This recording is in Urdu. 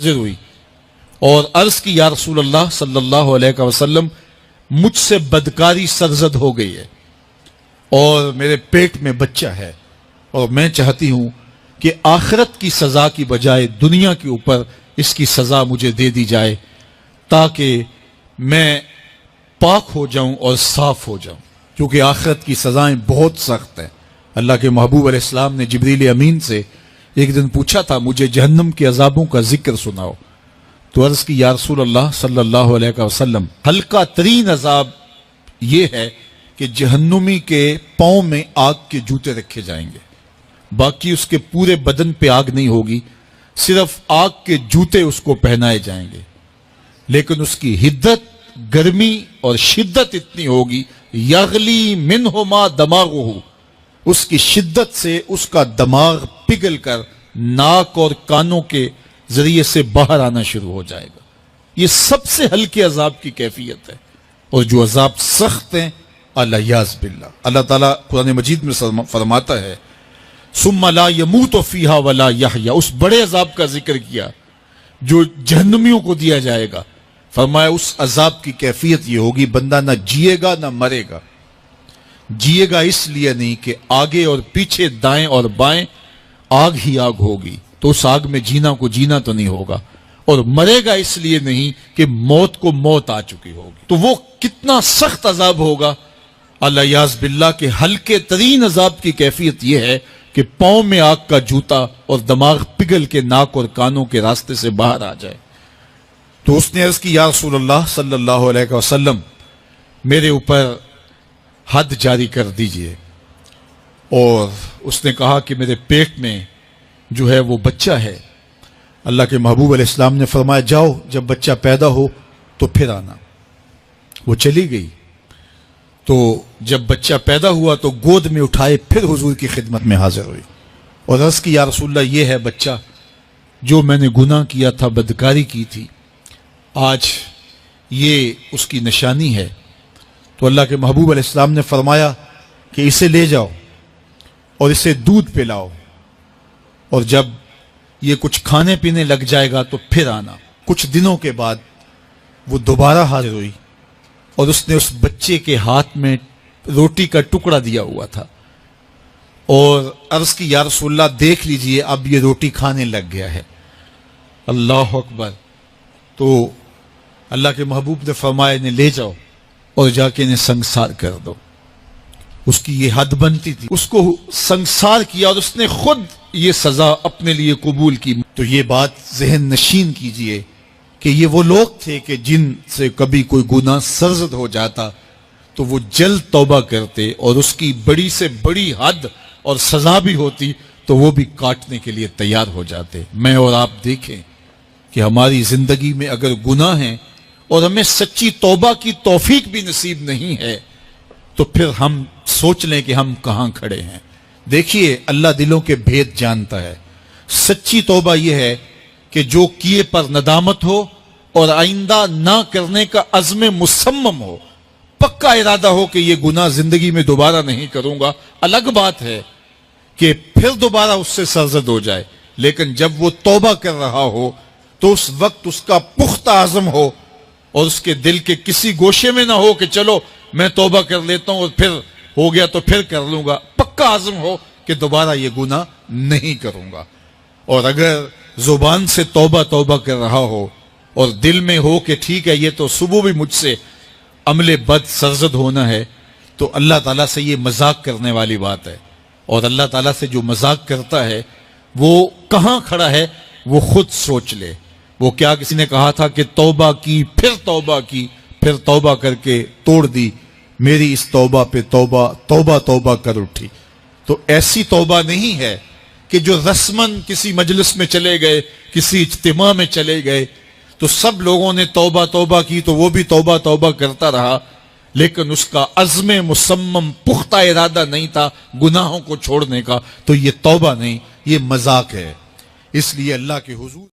حاضر ہوئی اور عرض کی یا رسول اللہ صلی اللہ علیہ وسلم مجھ سے بدکاری سرزد ہو گئی ہے اور میرے پیٹ میں بچہ ہے اور میں چاہتی ہوں کہ آخرت کی سزا کی بجائے دنیا کے اوپر اس کی سزا مجھے دے دی جائے تاکہ میں پاک ہو جاؤں اور صاف ہو جاؤں، کیونکہ آخرت کی سزائیں بہت سخت ہیں۔ اللہ کے محبوب علیہ السلام نے جبریل امین سے ایک دن پوچھا تھا مجھے جہنم کے عذابوں کا ذکر سناؤ، تو عرض کی یا رسول اللہ صلی اللہ علیہ وسلم ہلکا ترین عذاب یہ ہے کہ جہنمی کے پاؤں میں آگ کے جوتے رکھے جائیں گے، باقی اس کے پورے بدن پہ آگ نہیں ہوگی، صرف آگ کے جوتے اس کو پہنائے جائیں گے، لیکن اس کی حدت، گرمی اور شدت اتنی ہوگی یغلی منہما دماغہ، اس کی شدت سے اس کا دماغ پگھل کر ناک اور کانوں کے ذریعے سے باہر آنا شروع ہو جائے گا۔ یہ سب سے ہلکے عذاب کی کیفیت ہے، اور جو عذاب سخت ہیں الیاذ باللہ، اللہ تعالیٰ قرآن مجید میں فرماتا ہے ثم لا يموت فیہا ولا یحیا، اس بڑے عذاب کا ذکر کیا جو جہنمیوں کو دیا جائے گا، فرمایا اس عذاب کی کیفیت یہ ہوگی بندہ نہ جیے گا نہ مرے گا۔ جیے گا اس لیے نہیں کہ آگے اور پیچھے دائیں اور بائیں آگ ہی آگ ہوگی، تو اس آگ میں جینا کو جینا تو نہیں ہوگا، اور مرے گا اس لیے نہیں کہ موت کو موت آ چکی ہوگی۔ تو وہ کتنا سخت عذاب ہوگا الیاذ باللہ کہ ہلکے ترین عذاب کی کیفیت یہ ہے کہ پاؤں میں آگ کا جوتا اور دماغ پگھل کے ناک اور کانوں کے راستے سے باہر آ جائے۔ تو اس نے عرض کی یا رسول اللہ صلی اللہ علیہ وسلم میرے اوپر حد جاری کر دیجئے، اور اس نے کہا کہ میرے پیٹ میں جو ہے وہ بچہ ہے۔ اللہ کے محبوب علیہ السلام نے فرمایا جاؤ جب بچہ پیدا ہو تو پھر آنا۔ وہ چلی گئی، تو جب بچہ پیدا ہوا تو گود میں اٹھائے پھر حضور کی خدمت میں حاضر ہوئی اور عرض کی یا رسول اللہ یہ ہے بچہ جو میں نے گناہ کیا تھا، بدکاری کی تھی، آج یہ اس کی نشانی ہے۔ تو اللہ کے محبوب علیہ السلام نے فرمایا کہ اسے لے جاؤ اور اسے دودھ پلاؤ، اور جب یہ کچھ کھانے پینے لگ جائے گا تو پھر آنا۔ کچھ دنوں کے بعد وہ دوبارہ حاضر ہوئی اور اس نے اس بچے کے ہاتھ میں روٹی کا ٹکڑا دیا ہوا تھا، اور عرض کی یا رسول اللہ دیکھ لیجئے اب یہ روٹی کھانے لگ گیا ہے۔ اللہ اکبر۔ تو اللہ کے محبوب نے فرمایا انہیں لے جاؤ اور جا کے انہیں سنگسار کر دو۔ اس کی یہ حد بنتی تھی، اس کو سنگسار کیا اور اس نے خود یہ سزا اپنے لیے قبول کی۔ تو یہ بات ذہن نشین کیجئے کہ یہ وہ لوگ تھے کہ جن سے کبھی کوئی گناہ سرزد ہو جاتا تو وہ جلد توبہ کرتے، اور اس کی بڑی سے بڑی حد اور سزا بھی ہوتی تو وہ بھی کاٹنے کے لیے تیار ہو جاتے۔ میں اور آپ دیکھیں کہ ہماری زندگی میں اگر گناہ ہیں اور ہمیں سچی توبہ کی توفیق بھی نصیب نہیں ہے تو پھر ہم سوچ لیں کہ ہم کہاں کھڑے ہیں۔ دیکھیے اللہ دلوں کے بھید جانتا ہے۔ سچی توبہ یہ ہے کہ جو کیے پر ندامت ہو اور آئندہ نہ کرنے کا عزم مصمم ہو، پکا ارادہ ہو کہ یہ گناہ زندگی میں دوبارہ نہیں کروں گا۔ الگ بات ہے کہ پھر دوبارہ اس سے سرزد ہو جائے، لیکن جب وہ توبہ کر رہا ہو تو اس وقت اس کا پختہ عزم ہو اور اس کے دل کے کسی گوشے میں نہ ہو کہ چلو میں توبہ کر لیتا ہوں اور پھر ہو گیا تو پھر کر لوں گا۔ پکا عزم ہو کہ دوبارہ یہ گناہ نہیں کروں گا، اور اگر زبان سے توبہ توبہ کر رہا ہو اور دل میں ہو کہ ٹھیک ہے یہ تو صبح بھی مجھ سے عمل بد سرزد ہونا ہے، تو اللہ تعالیٰ سے یہ مذاق کرنے والی بات ہے، اور اللہ تعالیٰ سے جو مذاق کرتا ہے وہ کہاں کھڑا ہے وہ خود سوچ لے۔ وہ کیا کسی نے کہا تھا کہ توبہ کی پھر توبہ کر کے توڑ دی، میری اس توبہ پہ توبہ کر اٹھی۔ تو ایسی توبہ نہیں ہے کہ جو رسماً کسی مجلس میں چلے گئے، کسی اجتماع میں چلے گئے تو سب لوگوں نے توبہ کی تو وہ بھی توبہ کرتا رہا، لیکن اس کا عزم مصمم پختہ ارادہ نہیں تھا گناہوں کو چھوڑنے کا، تو یہ توبہ نہیں، یہ مذاق ہے۔ اس لیے اللہ کے حضور